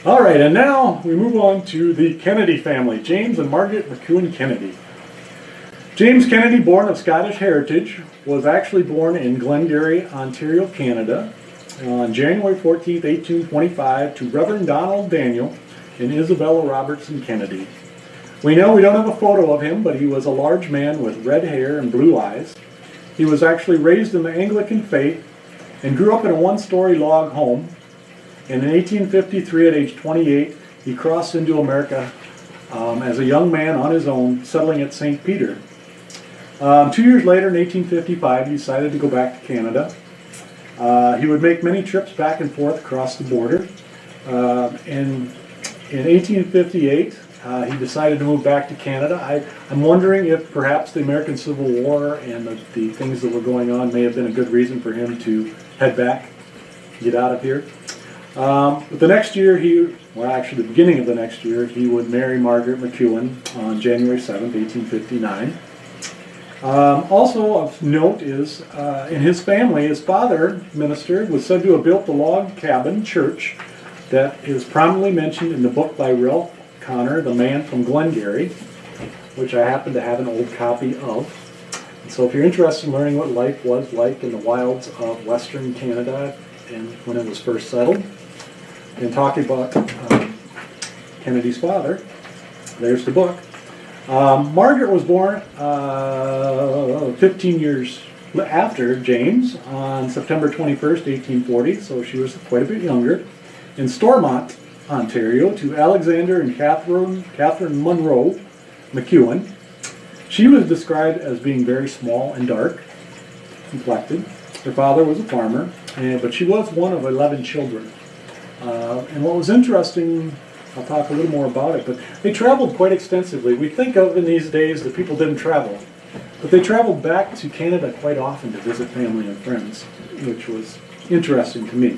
All right, and now we move on to the Kennedy family, James and Margaret McEwen Kennedy. James Kennedy, born of Scottish heritage, was actually born in Glengarry, Ontario, Canada, on January 14, 1825, to Reverend Donald Daniel and Isabella Robertson Kennedy. We know we don't have a photo of him, but he was a large man with red hair and blue eyes. He was actually raised in the Anglican faith and grew up in a one-story log home. And in 1853, at age 28, he crossed into America as a young man on his own, settling at St. Peter. 2 years later, in 1855, he decided to go back to Canada. He would make many trips back and forth across the border. And in 1858, he decided to move back to Canada. I'm wondering if perhaps the American Civil War and the things that were going on may have been a good reason for him to head back, get out of here. But the next year, the beginning of the next year, he would marry Margaret McEwen on January 7th, 1859. Also of note is, in his family, his father, minister, was said to have built the log cabin church that is prominently mentioned in the book by Ralph Connor, The Man from Glengarry, which I happen to have an old copy of. And so if you're interested in learning what life was like in the wilds of Western Canada and when it was first settled, and talking about Kennedy's father, there's the book. Margaret was born 15 years after James on September 21st, 1840, so she was quite a bit younger, in Stormont, Ontario, to Alexander and Catherine Monroe McEwen. She was described as being very small and dark complected. Her father was a farmer, but she was one of 11 children. And what was interesting, I'll talk a little more about it, but they traveled quite extensively. We think of in these days that people didn't travel, but they traveled back to Canada quite often to visit family and friends, which was interesting to me.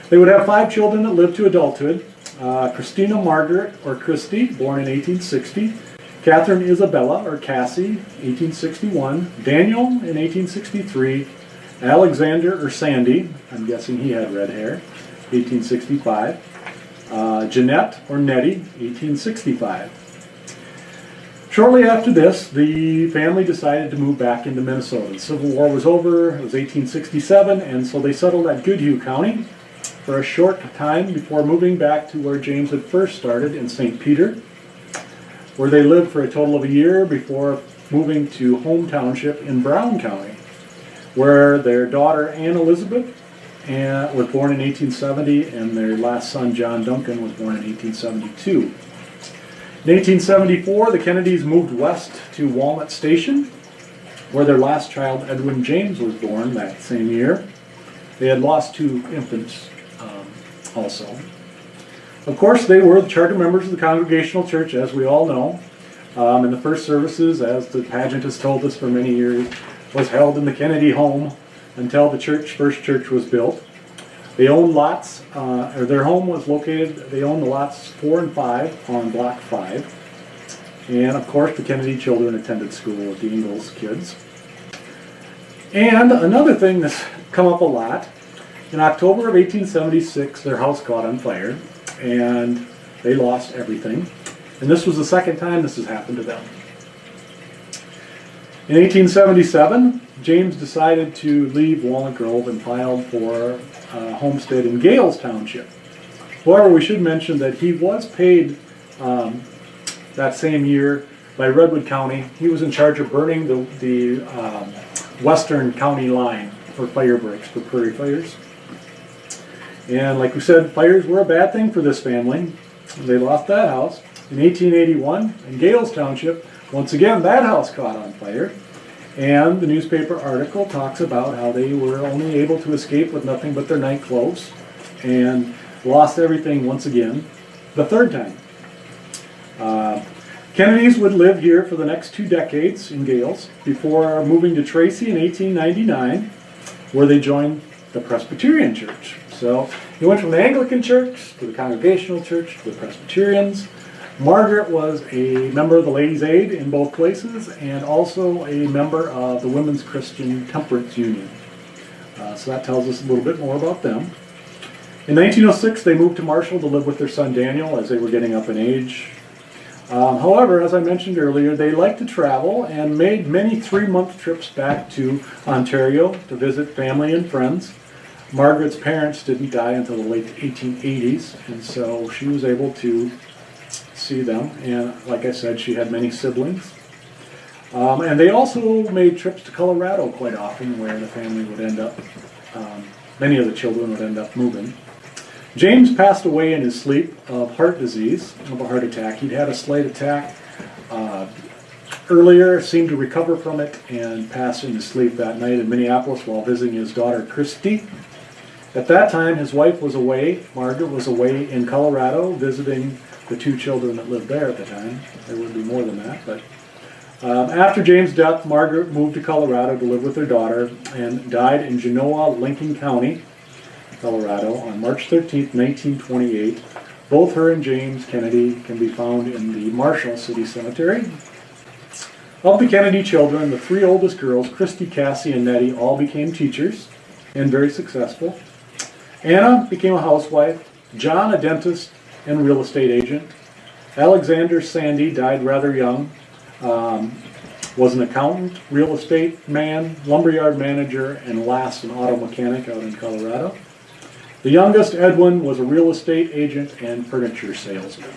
They would have 5 children that lived to adulthood. Christina Margaret, or Christy, born in 1860. Catherine Isabella, or Cassie, 1861. Daniel in 1863. Alexander, or Sandy, I'm guessing he had red hair, 1865. Jeanette, or Nettie, 1865. Shortly after this, the family decided to move back into Minnesota. The Civil War was over, it was 1867, and so they settled at Goodhue County for a short time before moving back to where James had first started in St. Peter, where they lived for a total of a year before moving to Home Township in Brown County, where their daughter Anne Elizabeth was born in 1870, and their last son John Duncan was born in 1872. In 1874, the Kennedys moved west to Walnut Station, where their last child Edwin James was born that same year. They had lost 2 infants also. Of course, they were the charter members of the Congregational Church, as we all know. And the first services, as the pageant has told us for many years, was held in the Kennedy home until the first church was built. They owned lots, or their home was located, they owned the lots 4 and 5 on Block 5. And of course, the Kennedy children attended school with the Ingalls kids. And another thing that's come up a lot, in October of 1876, their house caught on fire, and they lost everything. And this was the second time this has happened to them. In 1877, James decided to leave Walnut Grove and filed for a homestead in Gales Township. However, we should mention that he was paid that same year by Redwood County. He was in charge of burning the western county line for fire breaks, for prairie fires. And like we said, fires were a bad thing for this family. They lost that house. In 1881, in Gales Township, once again, that house caught on fire. And the newspaper article talks about how they were only able to escape with nothing but their night clothes and lost everything once again, the third time. Kennedys would live here for the next 2 decades in Gales before moving to Tracy in 1899, where they joined the Presbyterian Church. So he went from the Anglican Church to the Congregational Church to the Presbyterians. Margaret was a member of the Ladies' Aid in both places and also a member of the Women's Christian Temperance Union. So that tells us a little bit more about them. In 1906, they moved to Marshall to live with their son Daniel as they were getting up in age. However, as I mentioned earlier, they liked to travel and made many 3-month trips back to Ontario to visit family and friends. Margaret's parents didn't die until the late 1880s, and so she was able to see them. And like I said, she had many siblings. And they also made trips to Colorado quite often, where the family would end up, many of the children would end up moving. James passed away in his sleep of heart disease, of a heart attack. He'd had a slight attack earlier, seemed to recover from it, and passed in his sleep that night in Minneapolis while visiting his daughter Christy. At that time, his wife was away. Margaret was away in Colorado visiting the 2 children that lived there at the time. There would be more than that, but after James' death, Margaret moved to Colorado to live with her daughter and died in Genoa, Lincoln County, Colorado, on March 13, 1928. Both her and James Kennedy can be found in the Marshall City Cemetery. Of the Kennedy children, the 3 oldest girls, Christy, Cassie, and Nettie, all became teachers and very successful. Anna became a housewife, John a dentist and real estate agent. Alexander Sandy died rather young, was an accountant, real estate man, lumberyard manager, and last an auto mechanic out in Colorado. The youngest, Edwin, was a real estate agent and furniture salesman.